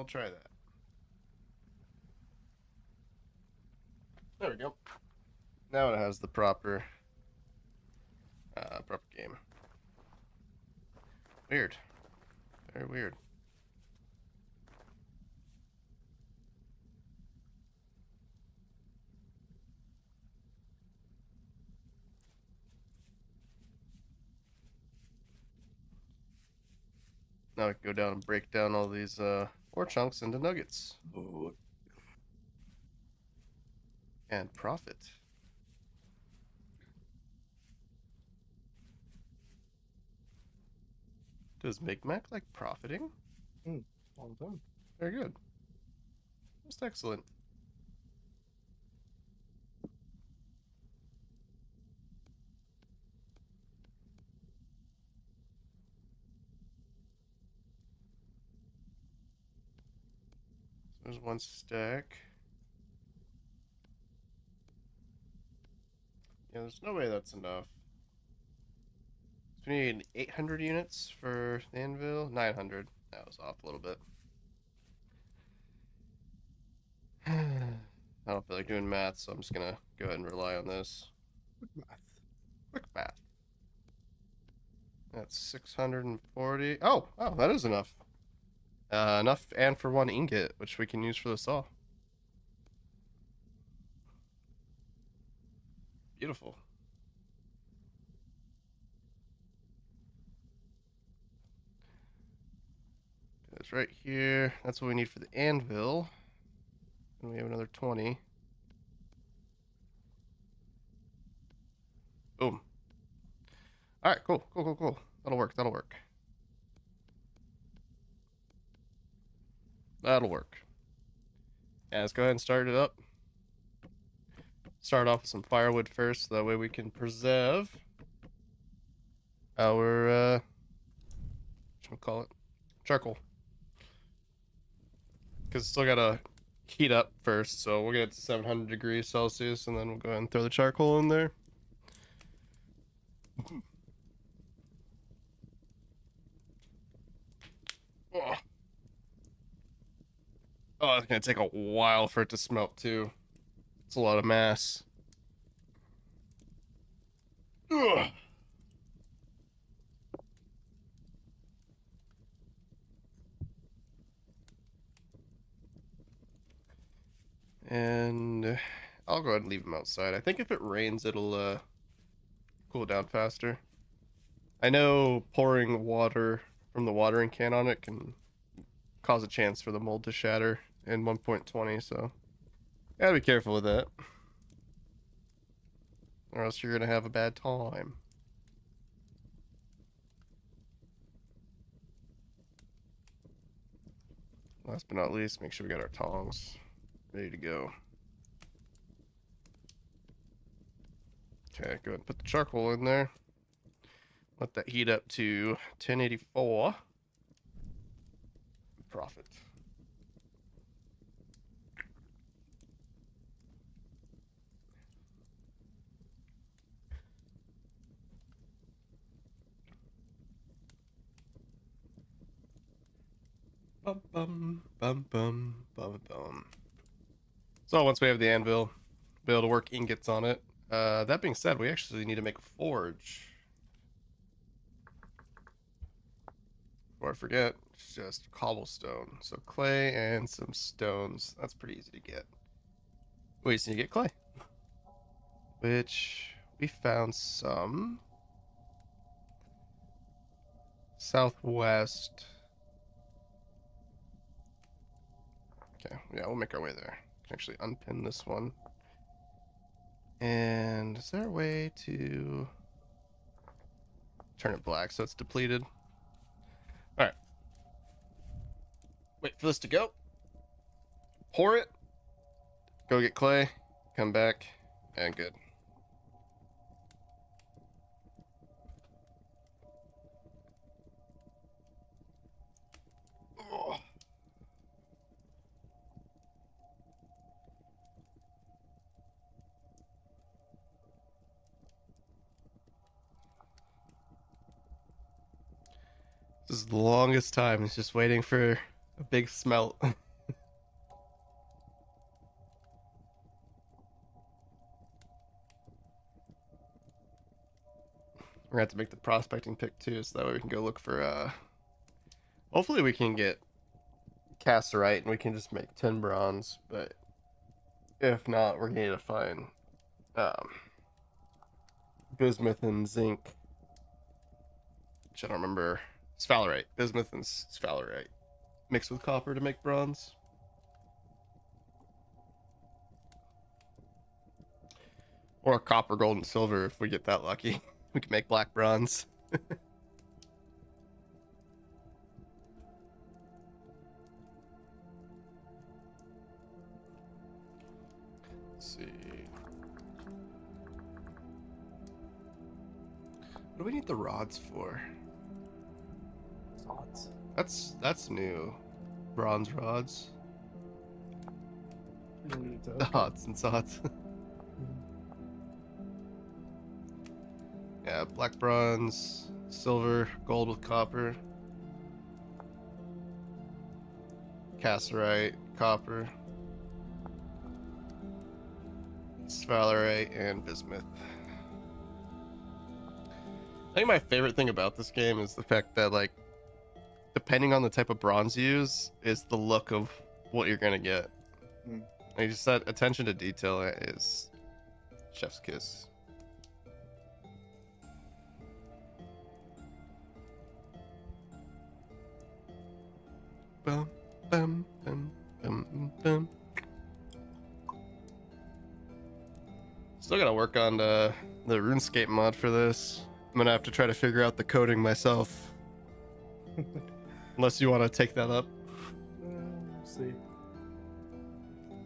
I'll try that. There we go. Now it has the proper game. Weird. Very weird. Now we can go down and break down all these ore chunks into nuggets Oh, and profit. Does Micmac like profiting? well done. Very good. Most excellent. So there's one stack. Yeah, there's no way that's enough. So we need 800 units for the anvil. 900. That was off a little bit. I don't feel like doing math, so I'm just gonna go ahead and rely on this. Good math. Quick math. That's 640. Oh, that is enough. Enough and for one ingot, which we can use for the saw. Beautiful. It's right here. That's what we need for the anvil. And we have another 20. Boom. All right, cool. That'll work. That'll work. Yeah, let's go ahead and start it up. Start off with some firewood first, so that way we can preserve our call it charcoal. Because it's still gotta heat up first, so we'll get it to 700 degrees Celsius, and then we'll go ahead and throw the charcoal in there. Oh, it's gonna take a while for it to smelt too. It's a lot of mass. Ugh. And I'll go ahead and leave them outside. I think if it rains, it'll cool down faster. I know pouring water from the watering can on it can cause a chance for the mold to shatter in 1.20, so gotta be careful with that. Or else you're gonna have a bad time. Last but not least, make sure we got our tongs ready to go. Okay, go ahead and put the charcoal in there. Let that heat up to 1084. Profit. Bum bum bum bum bum bum. So once we have the anvil, be able to work ingots on it. That being said, we actually need to make a forge. Before I forget, it's just cobblestone. So clay and some stones. That's pretty easy to get. We just need to get clay. Which we found some. Southwest. Okay, yeah, we'll make our way there. Can actually unpin this one. And is there a way to turn it black so it's depleted? All right. Wait for this to go. Pour it. Go get clay. Come back. And good. Oh. This is the longest time. It's just waiting for A big smelt. We're gonna have to make the prospecting pick too, so that way we can go look for hopefully we can get casterite and we can just make 10 bronze, but if not, we're gonna need to find bismuth and zinc, which I don't remember. Sphalerite. Bismuth and sphalerite mixed with copper to make bronze. Or copper, gold, and silver if we get that lucky. We can make black bronze. Let's see. What do we need the rods for? Odds. That's new. Bronze rods. You don't need to. The odds and sods. Yeah, black bronze, silver, gold with copper, casterite, copper, sphalerite, and bismuth. I think my favorite thing about this game is the fact that, like, depending on the type of bronze you use, is the look of what you're gonna get. Like, just that attention to detail is chef's kiss. Bum, bum, bum, bum, bum. Still gotta work on the RuneScape mod for this. I'm gonna have to try to figure out the coding myself. Unless you want to take that up. We'll see.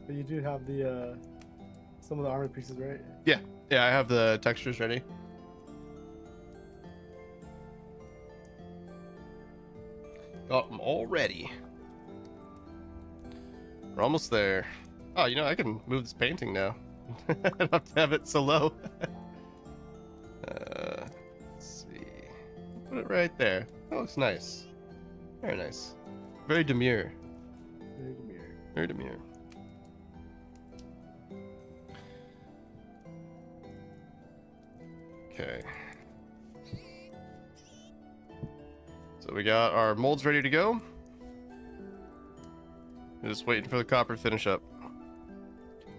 But you do have the some of the armor pieces, right? Yeah, I have the textures ready. Got them all ready. We're almost there. Oh, you know, I can move this painting now. I don't have to have it so low. Let's see. Put it right there. That looks nice. Very nice. Very demure. Very demure. Very demure. Okay. So we got our molds ready to go. We're just waiting for the copper to finish up.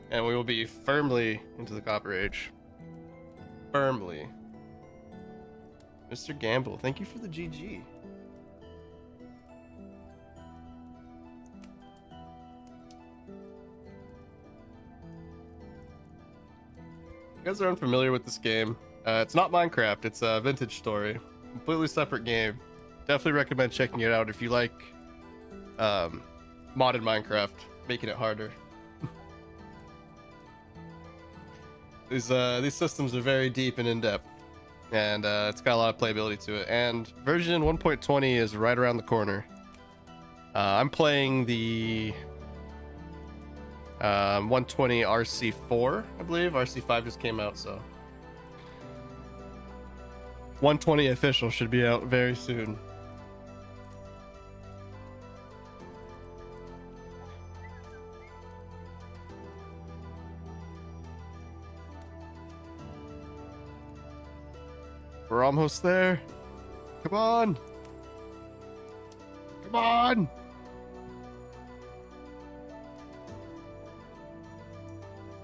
And we will be firmly into the Copper Age. Firmly. Mr. Gamble, thank you for the GG. If you guys are unfamiliar with this game, it's not Minecraft, it's a Vintage Story. Completely separate game. Definitely recommend checking it out if you like modded Minecraft, making it harder. These systems are very deep and in-depth, and it's got a lot of playability to it. And version 1.20 is right around the corner. I'm playing the 120 RC4, I believe. RC5 just came out, so 120 official should be out very soon. We're almost there. Come on. Come on.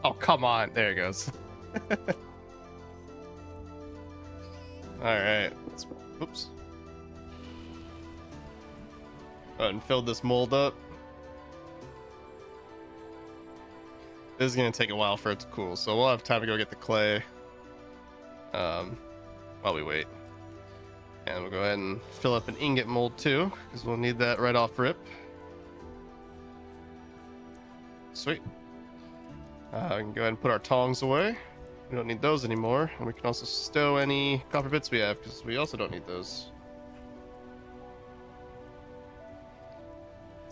Oh, come on. There it goes. All right. Oops. Go ahead and fill this mold up. This is going to take a while for it to cool, so we'll have time to go get the clay. While we wait. And we'll go ahead and fill up an ingot mold too, because we'll need that right off rip. Sweet. We can go ahead and put our tongs away. We don't need those anymore. And we can also stow any copper bits we have, because we also don't need those.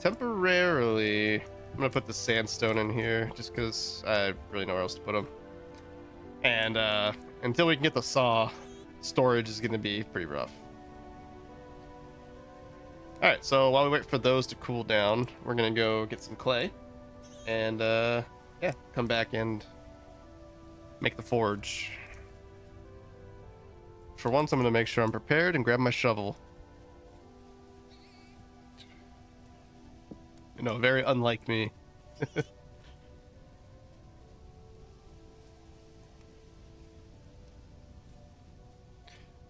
Temporarily, I'm going to put the sandstone in here, just because I really know where else to put them. And until we can get the saw, storage is going to be pretty rough. All right, so while we wait for those to cool down, we're gonna go get some clay, and yeah, come back and make the forge. For once, I'm gonna make sure I'm prepared and grab my shovel. You know, very unlike me.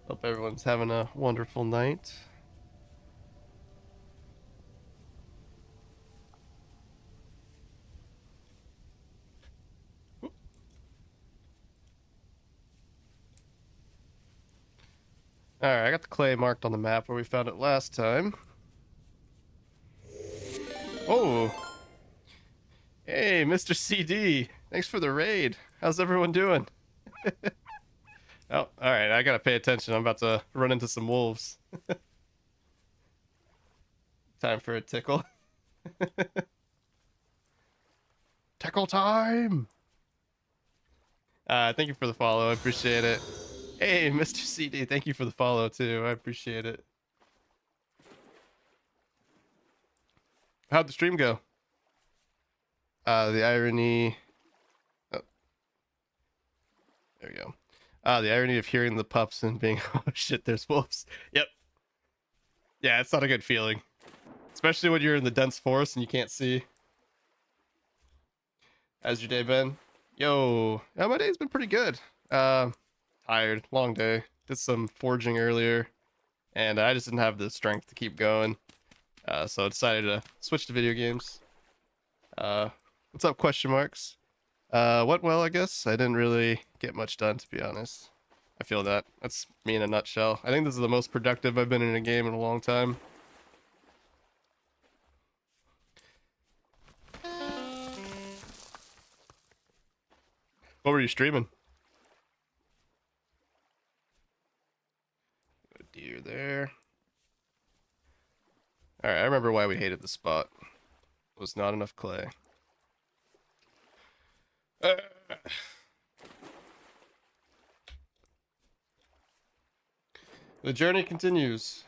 Hope everyone's having a wonderful night. Alright, I got the clay marked on the map where we found it last time. Oh! Hey, Mr. CD! Thanks for the raid. How's everyone doing? Oh, alright, I gotta pay attention. I'm about to run into some wolves. Time for a tickle. Tickle time! Thank you for the follow. I appreciate it. Hey, Mr. CD, thank you for the follow too. I appreciate it. How'd the stream go? The irony. Oh. There we go. The irony of hearing the pups and being, oh shit, there's wolves. Yep. Yeah, it's not a good feeling. Especially when you're in the dense forest and you can't see. How's your day been? Yo, yeah, my day's been pretty good. Tired, long day. Did some forging earlier, and I just didn't have the strength to keep going. So I decided to switch to video games. What's up, question marks? Went well, I guess. I didn't really get much done, to be honest. I feel that. That's me in a nutshell. I think this is the most productive I've been in a game in a long time. What were you streaming? Deer there. Alright, I remember why we hated the spot. It was not enough clay. The journey continues.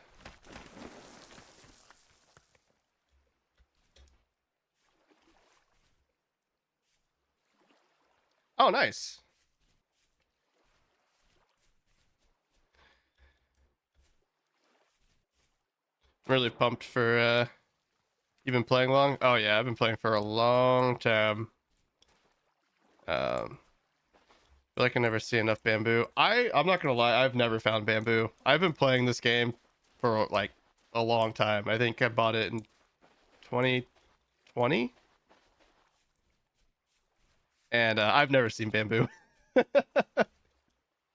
Oh, nice. I'm really pumped for you've been playing long? Oh yeah, I've been playing for a long time. Feel like I never see enough bamboo. I'm not gonna lie, I've never found bamboo. I've been playing this game for like a long time. I think I bought it in 2020, and I've never seen bamboo.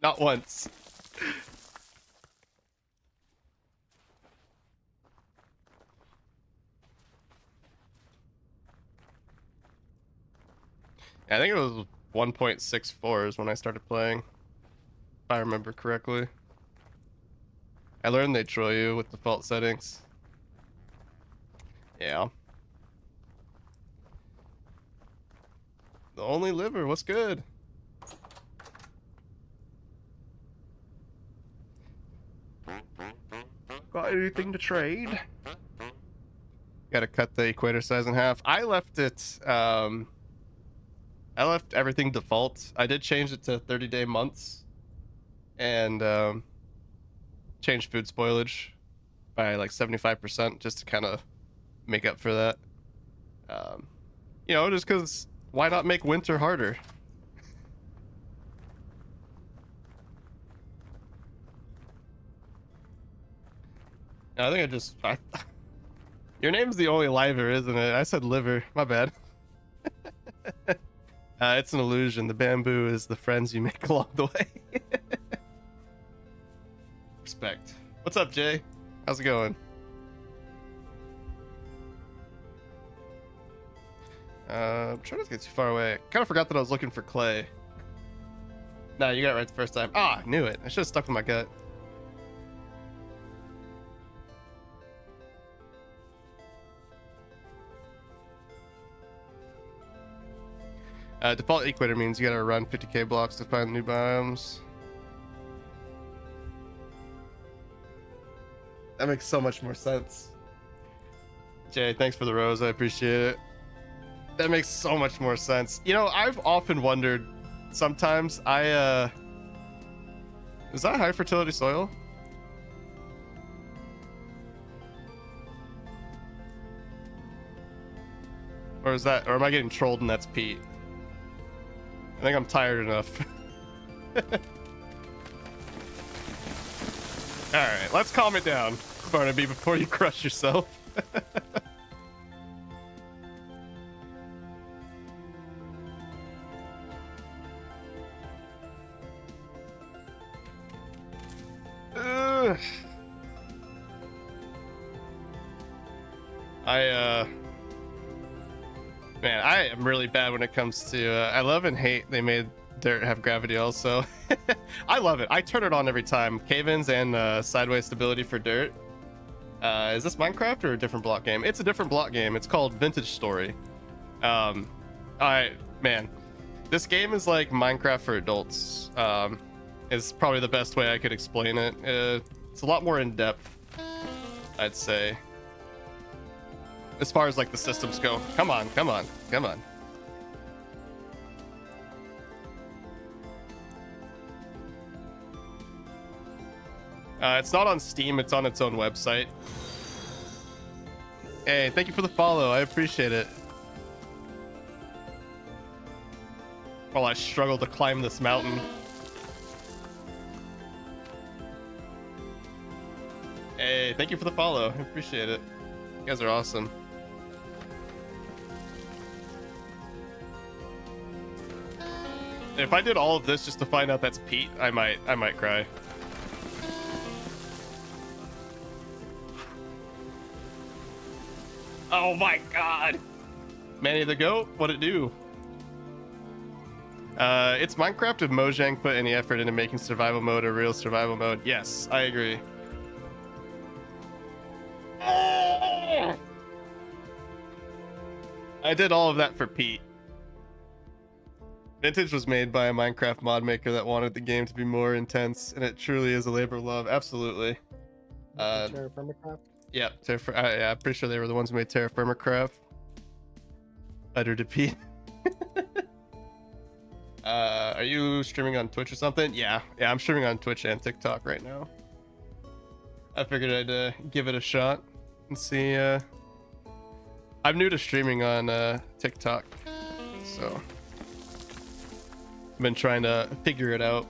Not once. I think it was 1.64 is when I started playing, if I remember correctly. I learned they troll you with default settings. Yeah. The only liver, what's good? Got anything to trade? Gotta cut the equator size in half. I left it, I left everything default. I did change it to 30-day months and changed food spoilage by like 75% just to kind of make up for that. You know, just because why not make winter harder? I think your name's the only liver, isn't it? I said liver. My bad. It's an illusion. The bamboo is the friends you make along the way. Respect. What's up, Jay? How's it going? I'm trying not to get too far away. Kind of forgot that I was looking for clay. Nah, you got it right the first time. Ah, I knew it. I should have stuck with my gut. Default equator means you gotta run 50k blocks to find new biomes. That makes so much more sense. Jay, thanks for the rose. I appreciate it. That makes so much more sense. You know, I've often wondered sometimes is that high fertility soil? Or am I getting trolled and that's peat? I think I'm tired enough. Alright, let's calm it down, Barnaby, before you crush yourself. Ugh. Man, I am really bad when it comes to I love and hate they made dirt have gravity also. I love it. I turn it on every time. Cave-ins and sideways stability for dirt. Is this Minecraft or a different block game? It's a different block game. It's called Vintage Story. Man, this game is like Minecraft for adults. Is probably the best way I could explain it. It's a lot more in depth, I'd say. As far as like the systems go. Come on. It's not on Steam, it's on its own website. Hey, thank you for the follow. I appreciate it. While I struggle to climb this mountain. Hey, thank you for the follow. I appreciate it. You guys are awesome. If I did all of this just to find out that's Pete, I might cry. Oh my god. Manny the Goat, what'd it do? It's Minecraft if Mojang put any effort into making survival mode a real survival mode. Yes, I agree. I did all of that for Pete. Vintage was made by a Minecraft mod maker that wanted the game to be more intense, and it truly is a labor of love. Absolutely. Terra Firmacraft? Yeah, yeah, I'm pretty sure they were the ones who made Terra Firmacraft. Utter to Pete. Are you streaming on Twitch or something? Yeah, I'm streaming on Twitch and TikTok right now. I figured I'd give it a shot and see. I'm new to streaming on TikTok, so I've been trying to figure it out.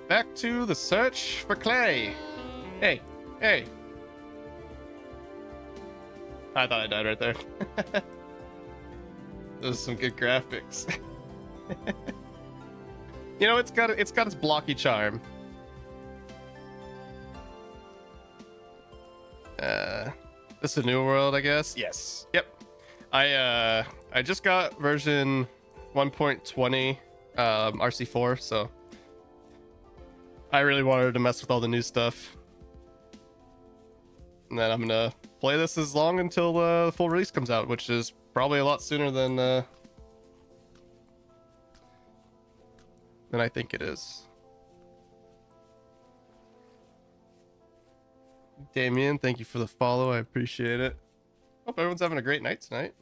Back to the search for clay. Hey. I thought I died right there. Those are some good graphics. You know, it's got its blocky charm. This is a new world, I guess. Yes. Yep. I just got version 1.20 RC4, so I really wanted to mess with all the new stuff. And then I'm gonna play this as long until the full release comes out, which is probably a lot sooner than I think it is. Damien, thank you for the follow. I appreciate it. Hope everyone's having a great night tonight.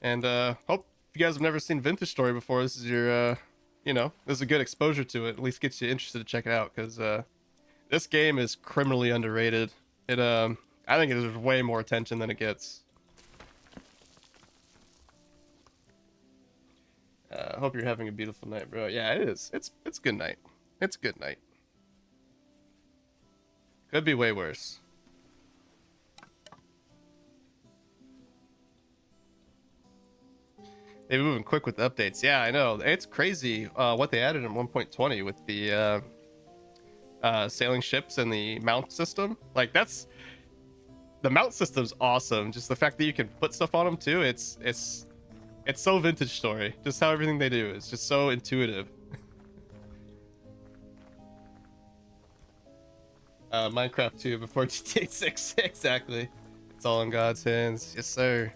And hope if you guys have never seen Vintage Story before, this is your this is a good exposure to it. At least gets you interested to check it out, because this game is criminally underrated. It I think it deserves way more attention than it gets. Hope you're having a beautiful night, bro. Yeah, it is. It's good night. It's a good night. Could be way worse. They've been moving quick with the updates. Yeah, I know. It's crazy what they added in 1.20 with the sailing ships and the mount system. Like, that's the mount system's awesome. Just the fact that you can put stuff on them too. It's so Vintage Story. Just how everything they do is just so intuitive. Minecraft 2 before GTA 6. Exactly. It's all in God's hands. Yes, sir.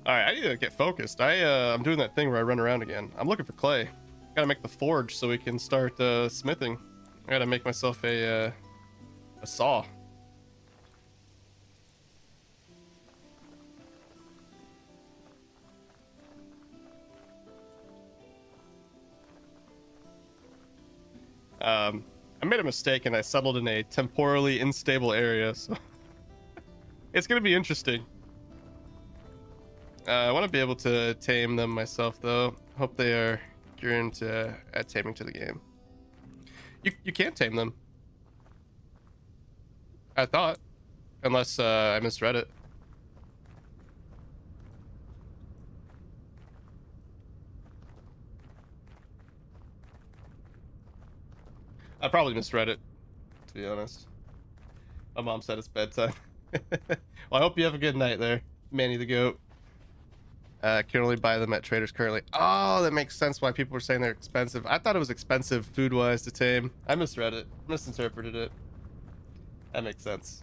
All right, I need to get focused. I'm doing that thing where I run around again. I'm looking for clay. Gotta make the forge so we can start smithing. I gotta make myself a saw. I made a mistake and I settled in a temporally unstable area, so it's gonna be interesting. I want to be able to tame them myself, though. Hope they are gearing to at taming to the game. You can't tame them. I thought, unless I misread it. I probably misread it, to be honest. My mom said it's bedtime. Well, I hope you have a good night there, Manny the Goat. Can only buy them at traders currently. Oh, that makes sense why people were saying they're expensive. I thought it was expensive food-wise to tame. I misread it, misinterpreted it. That makes sense.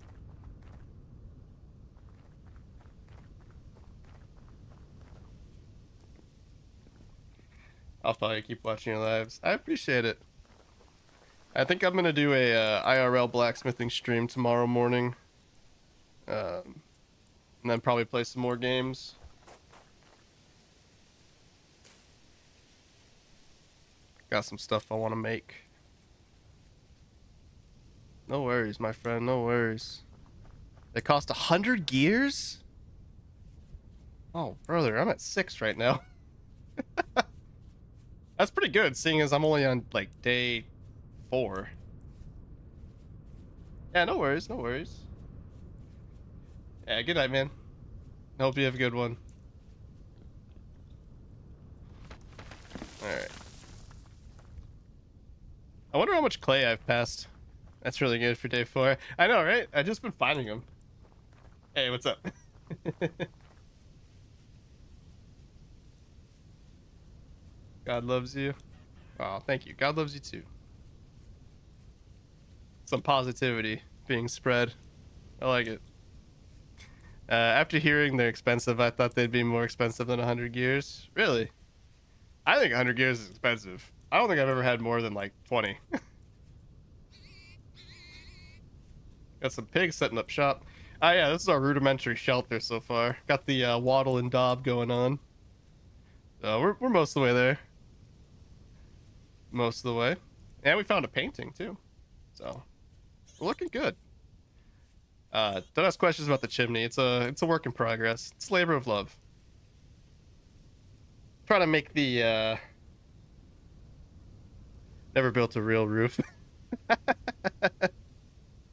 I'll probably keep watching your lives. I appreciate it. I think I'm gonna do a IRL blacksmithing stream tomorrow morning, and then probably play some more games. Got some stuff I want to make. No worries, my friend. No worries. They cost 100 gears? Oh, brother, I'm at 6 right now. That's pretty good, seeing as I'm only on like day 4. Yeah, no worries, no worries. Yeah, good night, man. Hope you have a good one. Alright. I wonder how much clay I've passed. That's really good for day 4. I know, right? I've just been finding them. Hey, what's up? God loves you. Oh, thank you. God loves you too. Some positivity being spread. I like it. After hearing they're expensive, I thought they'd be more expensive than 100 gears. Really? I think 100 gears is expensive. I don't think I've ever had more than like 20. Got some pigs setting up shop. Oh yeah, this is our rudimentary shelter so far. Got the waddle and daub going on. We're most of the way there. Most of the way. And we found a painting too. So we're looking good. Don't ask questions about the chimney. It's a work in progress. It's labor of love. Try to make the never built a real roof.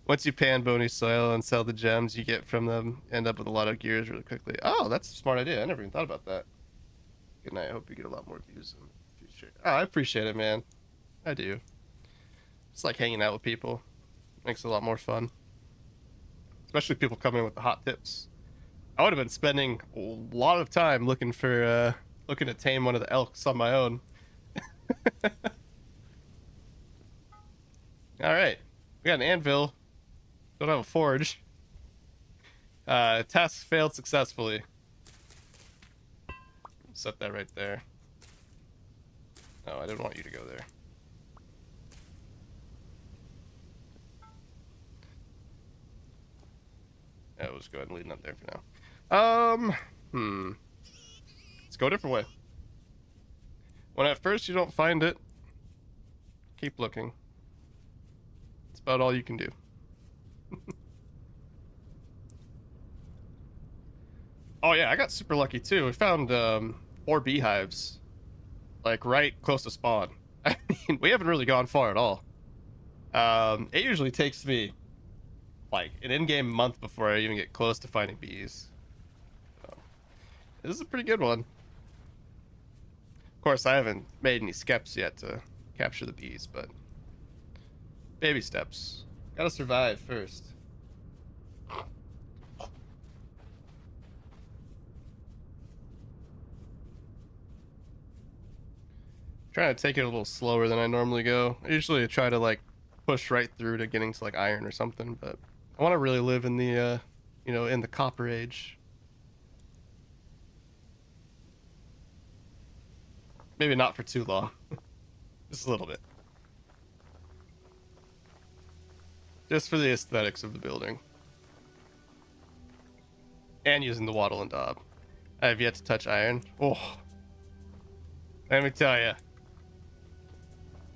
Once you pan bony soil and sell the gems you get from them, end up with a lot of gears really quickly. Oh, that's a smart idea. I never even thought about that. Good night. I hope you get a lot more views in the future. Oh, I appreciate it, man. I do. It's like hanging out with people. Makes it a lot more fun. Especially people coming with the hot tips. I would have been spending a lot of time looking for looking to tame one of the elks on my own. All right, we got an anvil. Don't have a forge. Task failed successfully. Set that right there. No, I didn't want you to go there. Yeah, we'll just go ahead and leave that there for now. Let's go a different way. When at first you don't find it, keep looking. It's about all you can do. Oh yeah, I got super lucky too. We found 4 beehives, like right close to spawn. I mean, we haven't really gone far at all. It usually takes me like an in-game month before I even get close to finding bees. So, this is a pretty good one. Of course, I haven't made any skeps yet to capture the bees, but baby steps. Gotta survive first. Trying to take it a little slower than I normally go. I usually try to like push right through to getting to like iron or something, but I want to really live in the you know, in the copper age. Maybe not for too long. Just a little bit. Just for the aesthetics of the building. And using the wattle and daub. I have yet to touch iron. Oh. Let me tell you.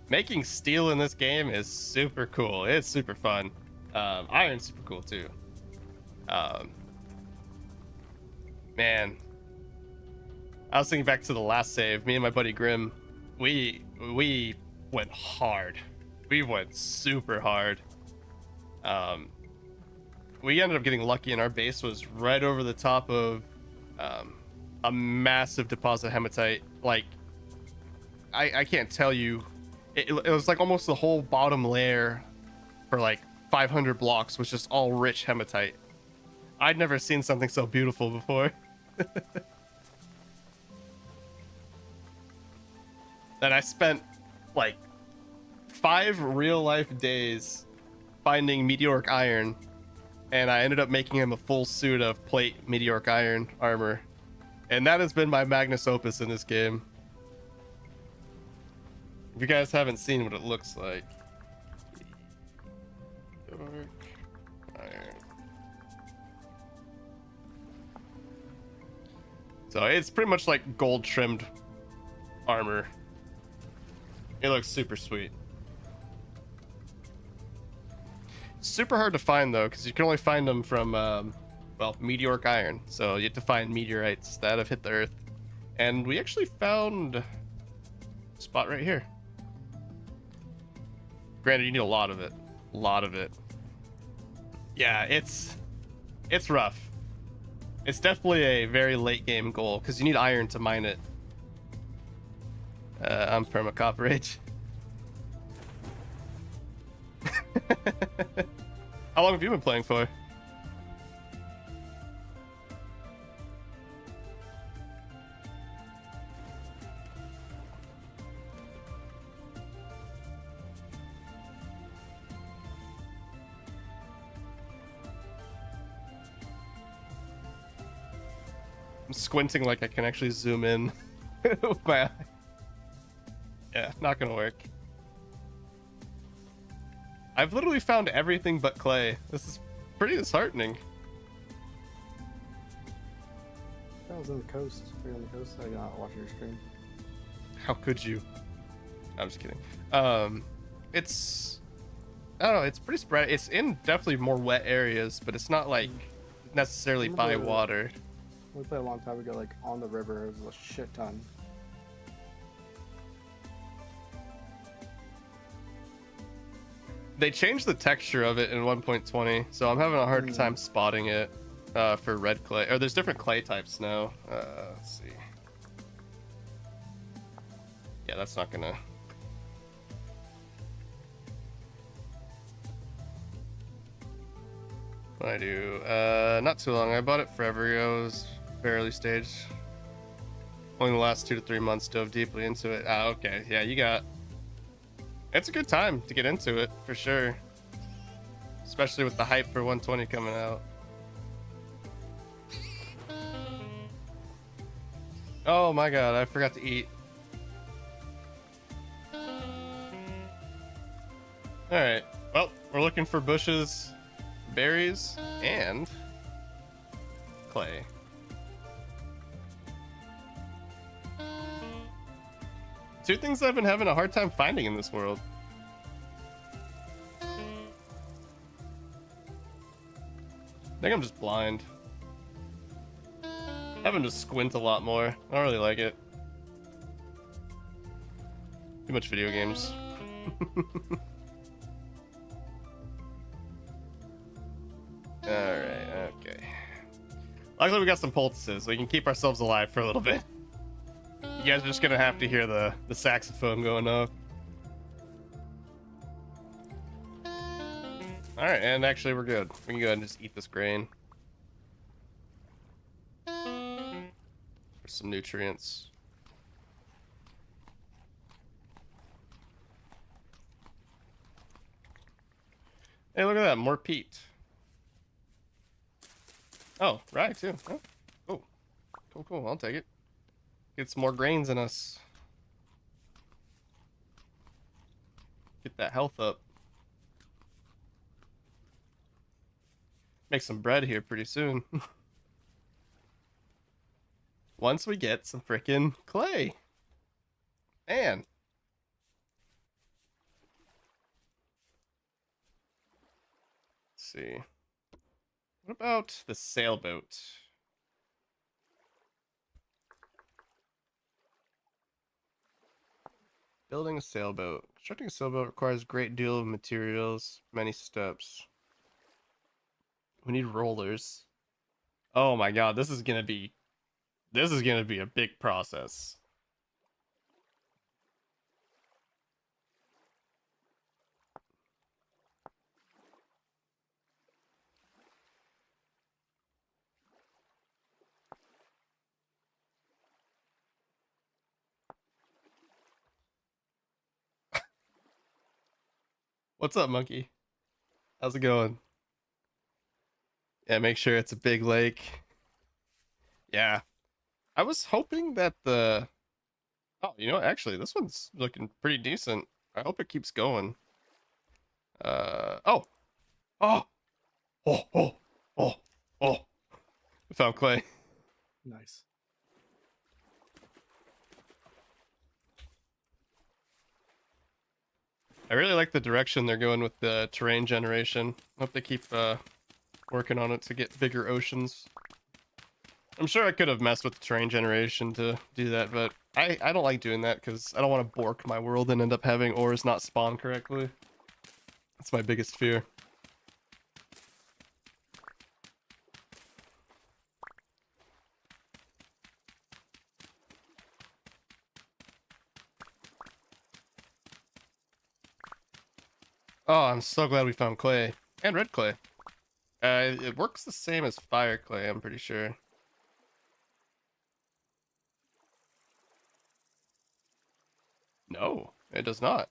Making steel in this game is super cool. It's super fun. Iron's super cool too. Man. I was thinking back to the last save. Me and my buddy Grim, we went hard. We went super hard. We ended up getting lucky, and our base was right over the top of a massive deposit of hematite. Like, I can't tell you. It was like almost the whole bottom layer for like 500 blocks was just all rich hematite. I'd never seen something so beautiful before. And I spent like 5 real-life days finding meteoric iron, and I ended up making him a full suit of plate meteoric iron armor. And that has been my magnus opus in this game. If you guys haven't seen what it looks like. Meteoric iron. So it's pretty much like gold trimmed armor. It looks super sweet. Super hard to find though, because you can only find them from, well, meteoric iron. So you have to find meteorites that have hit the Earth. And we actually found a spot right here. Granted, you need a lot of it. A lot of it. Yeah, it's rough. It's definitely a very late game goal, because you need iron to mine it. I'm Permacopper Age. How long have you been playing for? I'm squinting like I can actually zoom in with my eye. Yeah, not gonna work. I've literally found everything but clay. This is pretty disheartening. I was on the coast. You're on the coast. I got watching your stream. How could you? I'm just kidding. It's, I don't know. It's pretty spread. It's in definitely more wet areas, but it's not like necessarily by water. We played a long time ago, like on the river. It was a shit ton. They changed the texture of it in 1.20, so I'm having a hard time spotting it for red clay. Or there's different clay types now. Let's see. Yeah, that's not gonna. What I do? Not too long. I bought it forever ago. It was fairly staged. Only the last 2 to 3 months dove deeply into it. Ah, okay. Yeah, you got. It's a good time to get into it, for sure. Especially with the hype for 120 coming out. Oh my god, I forgot to eat. Alright, well, we're looking for bushes, berries, and clay. Two things I've been having a hard time finding in this world. I think I'm just blind. Having to squint a lot more. I don't really like it. Too much video games. Alright, okay. Luckily we got some poultices, so we can keep ourselves alive for a little bit. You guys are just gonna have to hear the saxophone going off. Alright, and actually we're good. We can go ahead and just eat this grain. For some nutrients. Hey, look at that, more peat. Oh, right, too. Oh, cool, I'll take it. Get some more grains in us. Get that health up. Make some bread here pretty soon. Once we get some freaking clay. Man. Let's see. What about the sailboat? Building a sailboat. Constructing a sailboat requires a great deal of materials, many steps. We need rollers. Oh my god, this is gonna be a big process. What's up, monkey? How's it going? Yeah, make sure it's a big lake. Yeah. I was hoping that the Oh, you know what? Actually, this one's looking pretty decent. I hope it keeps going. Oh. Oh. Oh, oh. Oh. Oh. I found clay. Nice. I really like the direction they're going with the terrain generation. Hope they keep working on it to get bigger oceans. I'm sure I could have messed with the terrain generation to do that, but I don't like doing that because I don't want to bork my world and end up having ores not spawn correctly. That's my biggest fear. Oh, I'm so glad we found clay. And red clay. It works the same as fire clay, I'm pretty sure. No, it does not.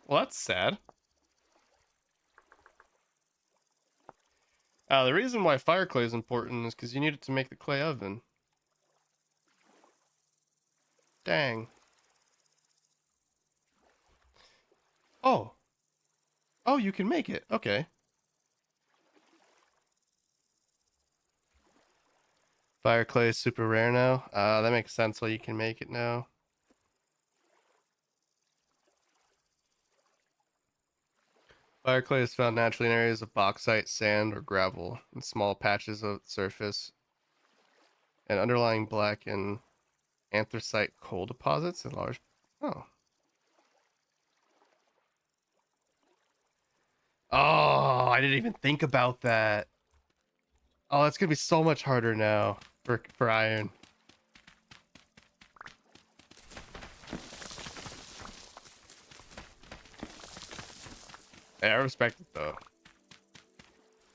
Well, that's sad. The reason why fire clay is important is because you need it to make the clay oven. Dang. Oh. Oh, you can make it. Okay. Fire clay is super rare now. That makes sense why you can make it now. Fire clay is found naturally in areas of bauxite, sand, or gravel, in small patches of surface, and underlying black and anthracite coal deposits in large. Oh. Oh, I didn't even think about that. Oh, that's gonna be so much harder now for iron. Yeah, I respect it though.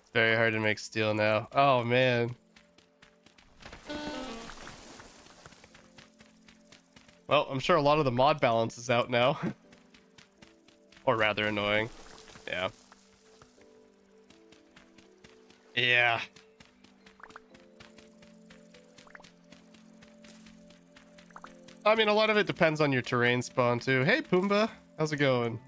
It's very hard to make steel now. Oh man. Well, I'm sure a lot of the mod balance is out now. Or rather annoying. Yeah. Yeah. I mean, a lot of it depends on your terrain spawn too. Hey, Pumbaa. How's it going?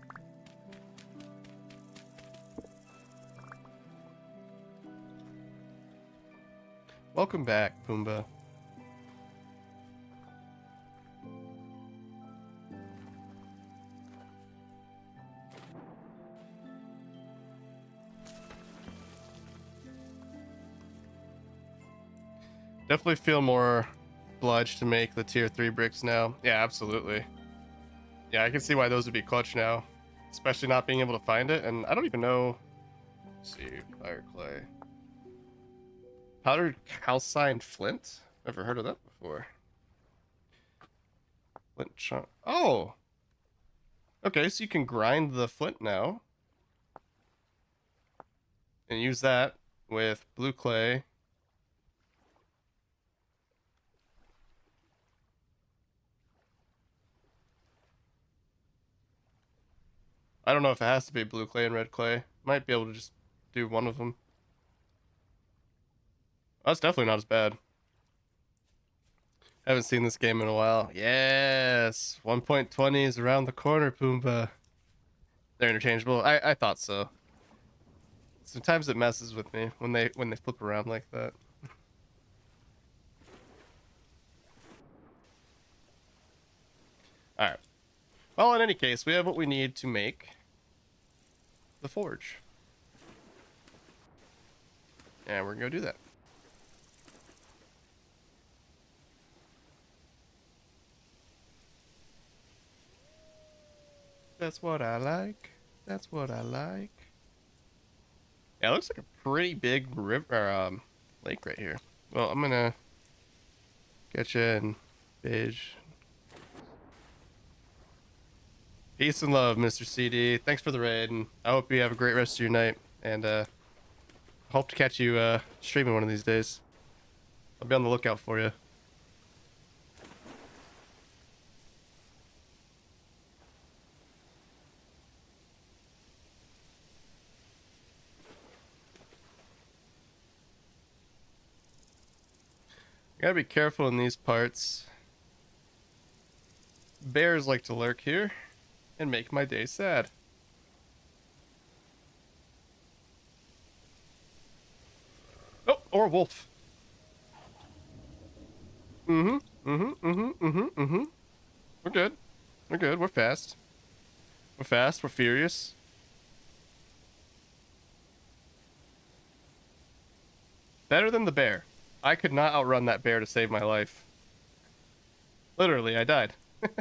Welcome back, Pumbaa. Definitely feel more obliged to make the tier 3 bricks now. Yeah, absolutely. Yeah, I can see why those would be clutch now. Especially not being able to find it. And I don't even know. Let's see, fire clay. Powdered calcined flint? Never heard of that before. Flint chunk. Oh! Okay, so you can grind the flint now. And use that with blue clay. I don't know if it has to be blue clay and red clay. Might be able to just do one of them. That's definitely not as bad. I haven't seen this game in a while. Yes, 1.20 is around the corner, Pumbaa. They're interchangeable. I thought so. Sometimes it messes with me when they flip around like that. All right. Well, in any case, we have what we need to make the forge. And we're gonna go do that. That's what I like. That's what I like. Yeah, it looks like a pretty big river, lake right here. Well, I'm gonna get you in, Beige. Peace and love, Mr. CD. Thanks for the raid, and I hope you have a great rest of your night. And hope to catch you streaming one of these days. I'll be on the lookout for you. You gotta be careful in these parts. Bears like to lurk here and make my day sad. Oh, or a wolf. We're good. We're good. We're fast. We're fast. We're furious. Better than the bear. I could not outrun that bear to save my life. Literally, I died. Okay.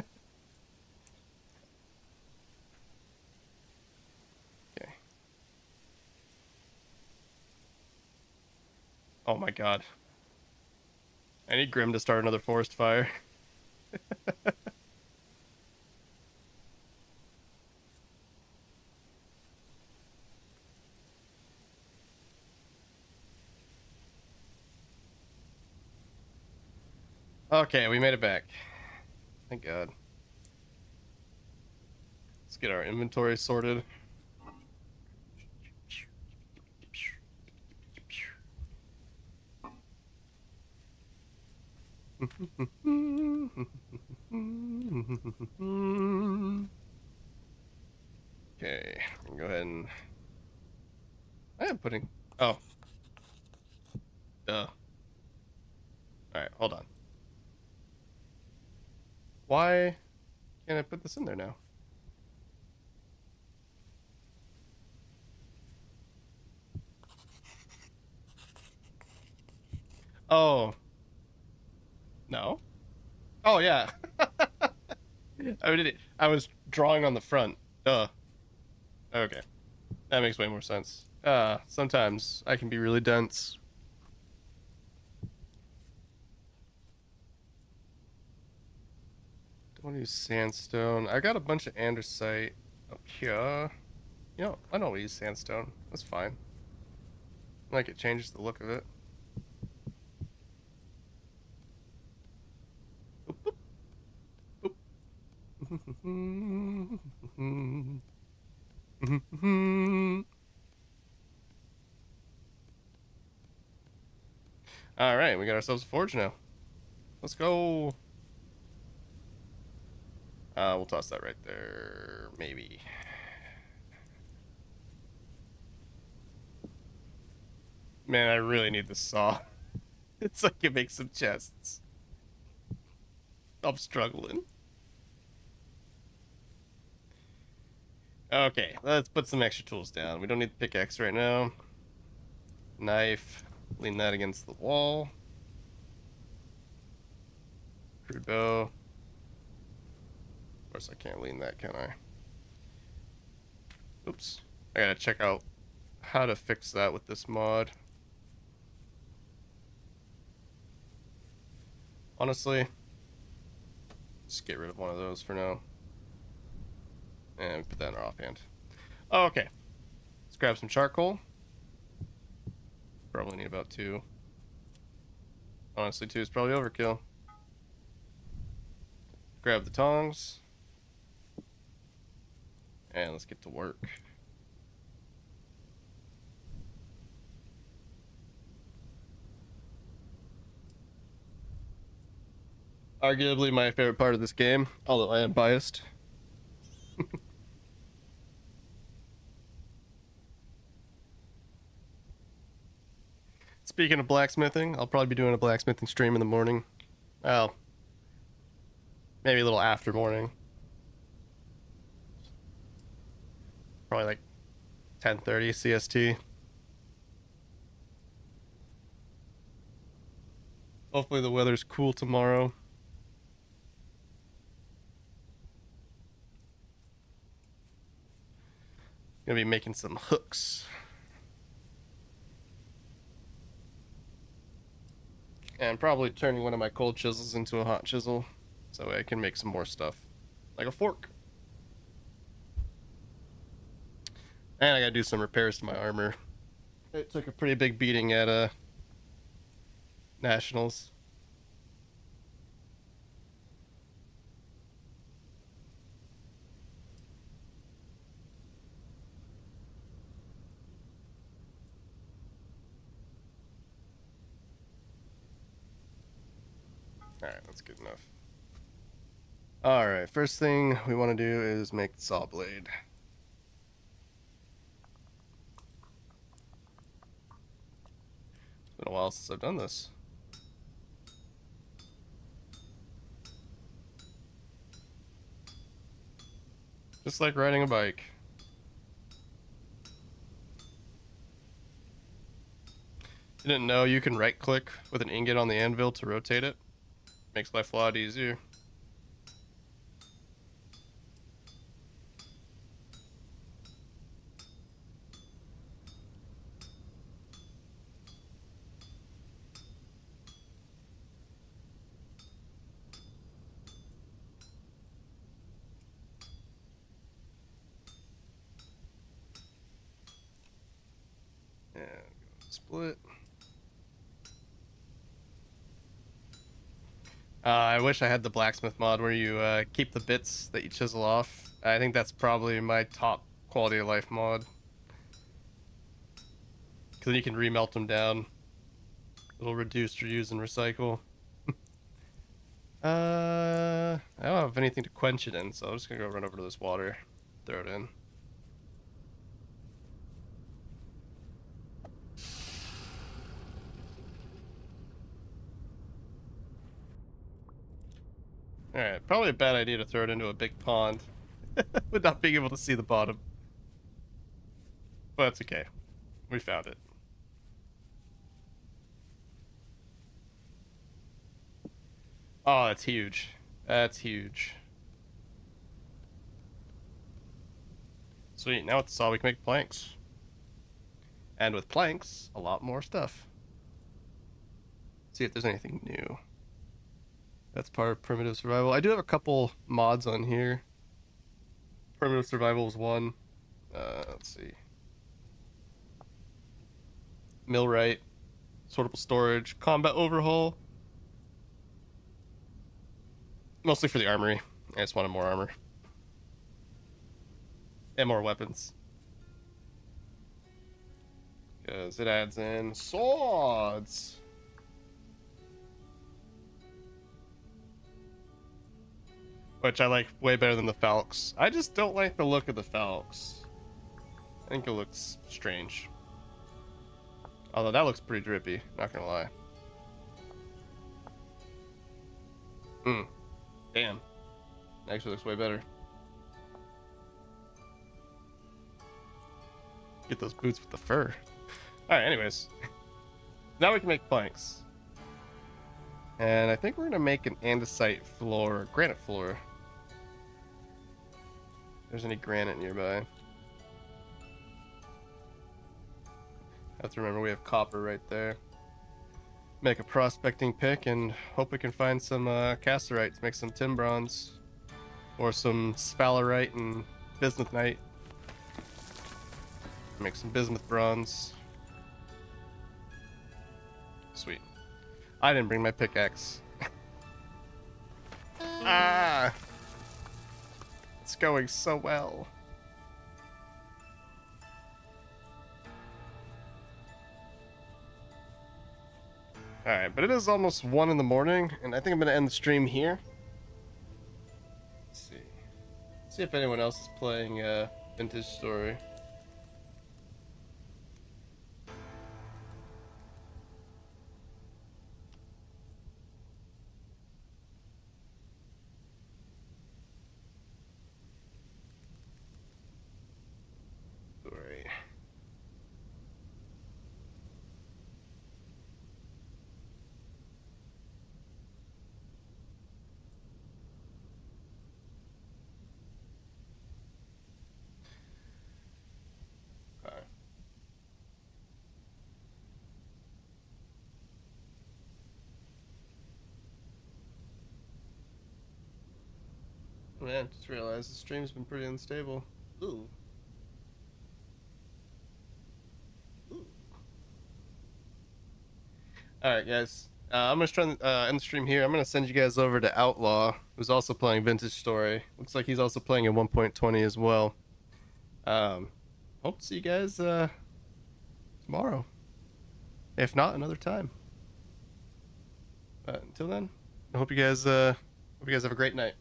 Oh my god. I need Grim to start another forest fire. Okay, we made it back. Thank God. Let's get our inventory sorted. Okay, go ahead and I am putting. Oh, duh. All right, hold on. Why can't I put this in there now? Oh, no. Oh yeah. I was drawing on the front. Duh. Okay, that makes way more sense. Sometimes I can be really dense. Don't want to use sandstone. I got a bunch of andesite up here. You know, I don't use sandstone. That's fine. Like, it changes the look of it. Boop, boop, boop. All right, we got ourselves a forge now. Let's go. We'll toss that right there, maybe. Man, I really need this saw. It's like it makes some chests. I'm struggling. Okay, let's put some extra tools down. We don't need the pickaxe right now. Knife. Lean that against the wall. Crude bow. Of course I can't lean that, can I? Oops. I gotta check out how to fix that with this mod. Honestly, just get rid of one of those for now. And put that in our offhand. Oh, okay. Let's grab some charcoal. Probably need about 2. Honestly, 2 is probably overkill. Grab the tongs. And let's get to work. Arguably my favorite part of this game, although I am biased. Speaking of blacksmithing, I'll probably be doing a blacksmithing stream in the morning. Well, maybe a little after morning. Probably like 10:30 CST. Hopefully the weather's cool tomorrow. Gonna be making some hooks. And probably turning one of my cold chisels into a hot chisel. So I can make some more stuff. Like a fork. And I gotta do some repairs to my armor. It took a pretty big beating at Nationals. Alright, that's good enough. Alright, first thing we want to do is make the saw blade. It's been a while since I've done this. Just like riding a bike. You didn't know you can right click with an ingot on the anvil to rotate it? Makes life a lot easier. And split. I wish I had the blacksmith mod where you keep the bits that you chisel off. I think that's probably my top quality of life mod. Because then you can remelt them down. It'll reduce, reuse, and recycle. I don't have anything to quench it in, so I'm just gonna go run over to this water, throw it in. Alright, probably a bad idea to throw it into a big pond with not being able to see the bottom. But that's okay. We found it. Oh, that's huge. That's huge. Sweet, now with the saw we can make planks. And with planks, a lot more stuff. See if there's anything new. That's part of Primitive Survival. I do have a couple mods on here. Primitive Survival is one. Let's see. Millwright. Sortable storage. Combat overhaul. Mostly for the armory. I just wanted more armor. And more weapons. Because it adds in swords. Which I like way better than the Falx. I just don't like the look of the Falx. I think it looks strange. Although that looks pretty drippy, not gonna lie. Damn. Actually looks way better. Get those boots with the fur. Alright, anyways. Now we can make planks. And I think we're gonna make an andesite floor, granite floor. If there's any granite nearby. Have to remember we have copper right there. Make a prospecting pick and hope we can find some cassiterite to make some timbrons. Or some sphalerite and bismuthnite. Make some bismuth bronze. Sweet. I didn't bring my pickaxe. Ah! It's going so well. Alright, but it is almost 1 in the morning, and I think I'm going to end the stream here. Let's see. See if anyone else is playing Vintage Story. Story. Alright. Man, just realized the stream's been pretty unstable. Ooh. Ooh. Alright, guys. I'm gonna try and end the stream here. I'm gonna send you guys over to Outlaw, who's also playing Vintage Story. Looks like he's also playing in 1.20 as well. Hope to see you guys tomorrow. If not, another time. But until then, I hope you guys have a great night.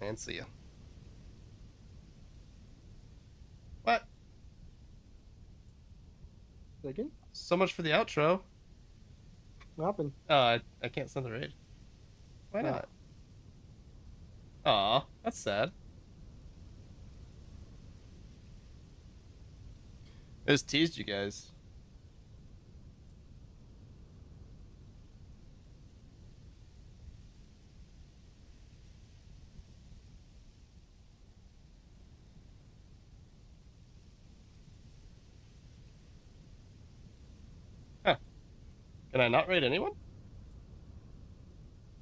And see ya. What? Again? So much for the outro. What happened? Oh, I can't send the raid. Why not? Aw, that's sad. I just teased you guys. Huh. Can I not raid anyone?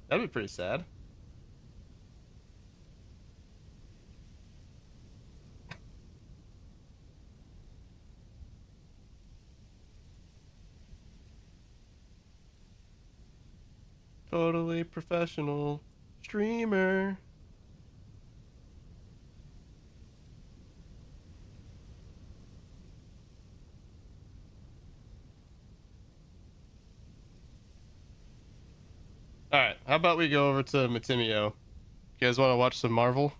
That'd be pretty sad. Totally professional streamer. Alright, how about we go over to Matimio? You guys want to watch some Marvel?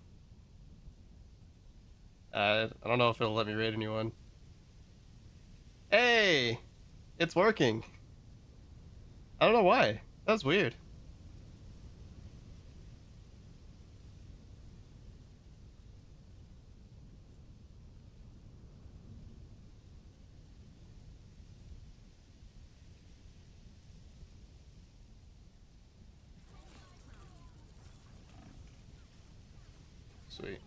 I don't know if it'll let me raid anyone. Hey! It's working. I don't know why. That's weird. Sweet.